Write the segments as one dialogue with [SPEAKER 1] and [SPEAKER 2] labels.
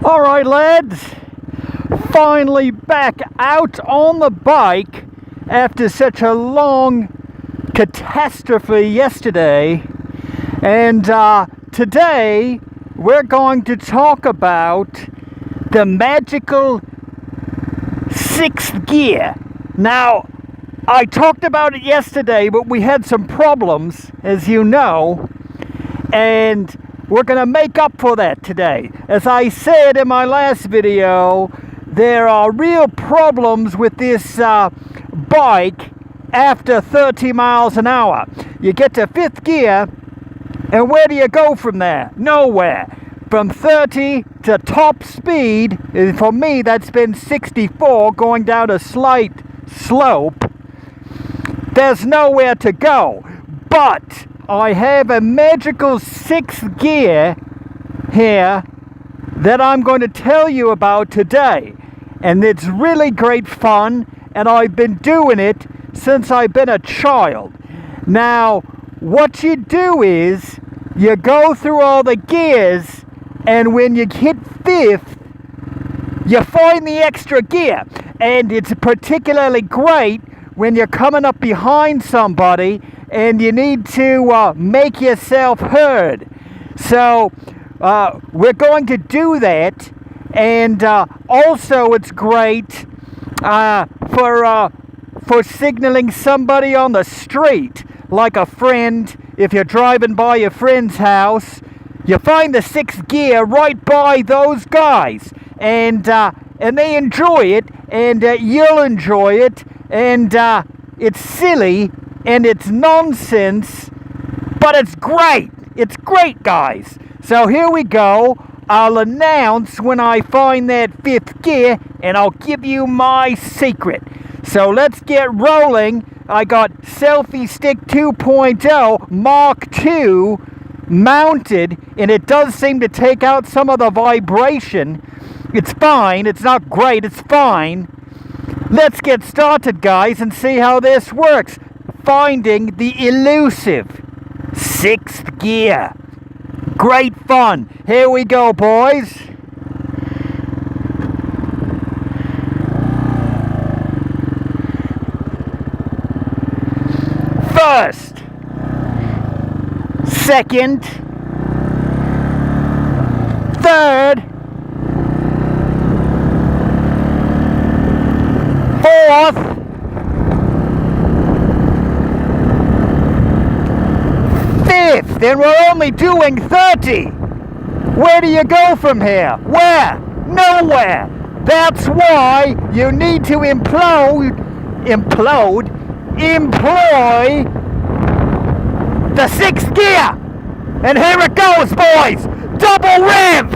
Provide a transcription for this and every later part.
[SPEAKER 1] All right, lads, finally back out on the bike after such a long catastrophe yesterday. And today we're going to talk about the magical sixth gear. Now, I talked about it yesterday, but we had some problems, as you know, and we're going to make up for that today. As I said in my last video, there are real problems with this bike after 30 miles an hour. You get to fifth gear, and where do you go from there? Nowhere. From 30 to top speed, for me that's been 64, going down a slight slope. There's nowhere to go. But I have a magical sixth gear here that I'm going to tell you about today. And it's really great fun, and I've been doing it since I've been a child. Now, what you do is you go through all the gears, and when you hit fifth, you find the extra gear. And it's particularly great when you're coming up behind somebody and you need to make yourself heard. So we're going to do that. And also it's great for signaling somebody on the street, like a friend. If you're driving by your friend's house, you find the sixth gear right by those guys, and they enjoy it, and you'll enjoy it, and it's silly, and it's nonsense, but it's great. It's great, guys. So here we go. I'll announce when I find that fifth gear, and I'll give you my secret. So let's get rolling. I got Selfie Stick 2.0 Mark II mounted, and it does seem to take out some of the vibration. It's fine. It's not great. It's fine. Let's get started, guys, and see how this works. Finding the elusive sixth gear. Great fun. Here we go, boys. First, second, third, fourth, fifth, and we're only doing 30. Where do you go from here? Where? Nowhere. That's why you need to employ the sixth gear. And here it goes, boys. Double rev.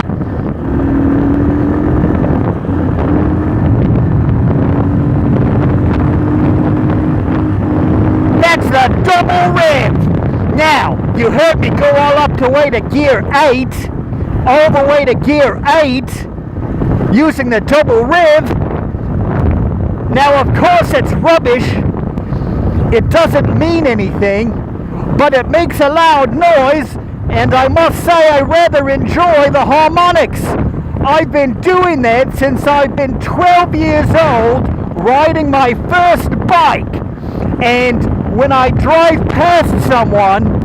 [SPEAKER 1] That's the double rev. Now, you heard me go all up to way to gear 8, all the way to gear 8, using the double rev. Now, of course, it's rubbish. It doesn't mean anything, but it makes a loud noise, and I must say I rather enjoy the harmonics. I've been doing that since I've been 12 years old, riding my first bike. And when I drive past someone,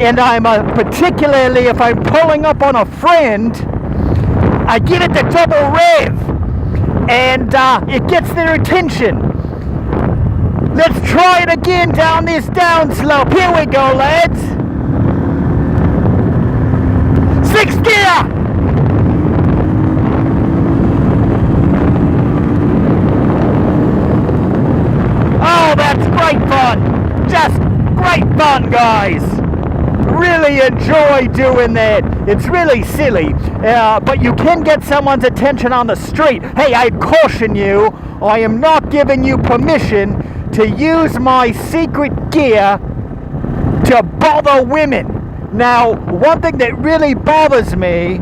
[SPEAKER 1] and particularly if I'm pulling up on a friend, I give it the double rev, and it gets their attention. Let's try it again down this downslope. Here we go, lads. Sixth gear. Oh, that's great fun. Just great fun, guys. Really enjoy doing that. It's really silly, but you can get someone's attention on the street. Hey, I caution you, I am not giving you permission to use my secret gear to bother women. Now, one thing that really bothers me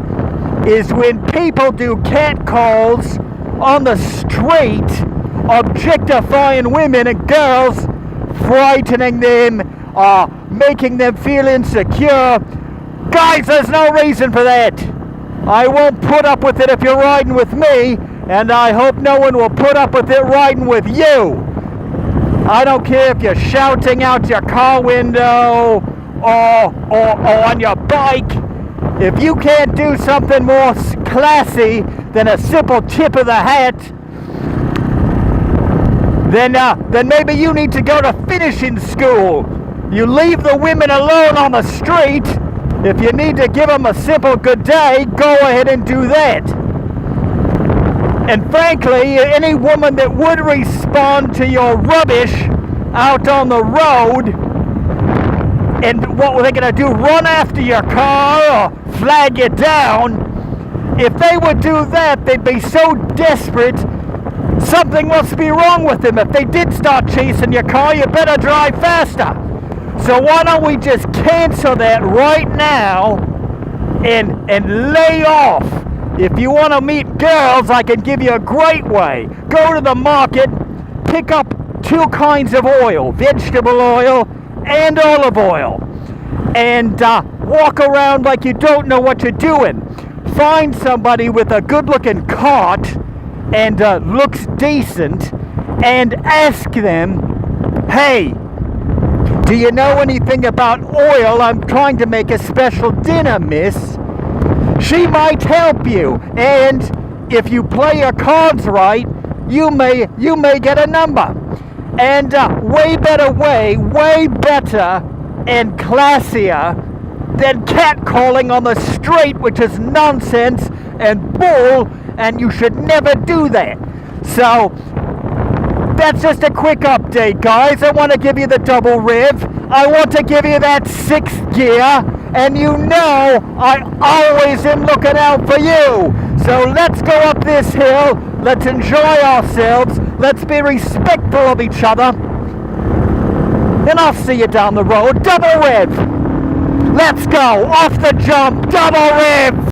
[SPEAKER 1] is when people do catcalls on the street, objectifying women and girls, frightening them, making them feel insecure. Guys, there's no reason for that. I won't put up with it if you're riding with me, and I hope no one will put up with it riding with you. I don't care if you're shouting out your car window or on your bike. If you can't do something more classy than a simple tip of the hat, then maybe you need to go to finishing school. You leave the women alone on the street. If you need to give them a simple good day, go ahead and do that. And frankly, any woman that would respond to your rubbish out on the road, and what were they going to do, run after your car or flag you down? If they would do that, they'd be so desperate, something must be wrong with them. If they did start chasing your car, you better drive faster. So why don't we just cancel that right now and lay off? If you want to meet girls, I can give you a great way. Go to the market, pick up 2 kinds of oil, vegetable oil and olive oil, and walk around like you don't know what you're doing. Find somebody with a good-looking cart and looks decent, and ask them, hey, do you know anything about oil? I'm trying to make a special dinner, miss. She might help you, and if you play your cards right, you may get a number. And way better and classier than catcalling on the street, which is nonsense and bull, and you should never do that. So that's just a quick update, guys. I want to give you the double rev. I want to give you that 6th gear, and you know I always am looking out for you. So let's go up this hill. Let's enjoy ourselves. Let's be respectful of each other. And I'll see you down the road. Double rev. Let's go. Off the jump. Double rev.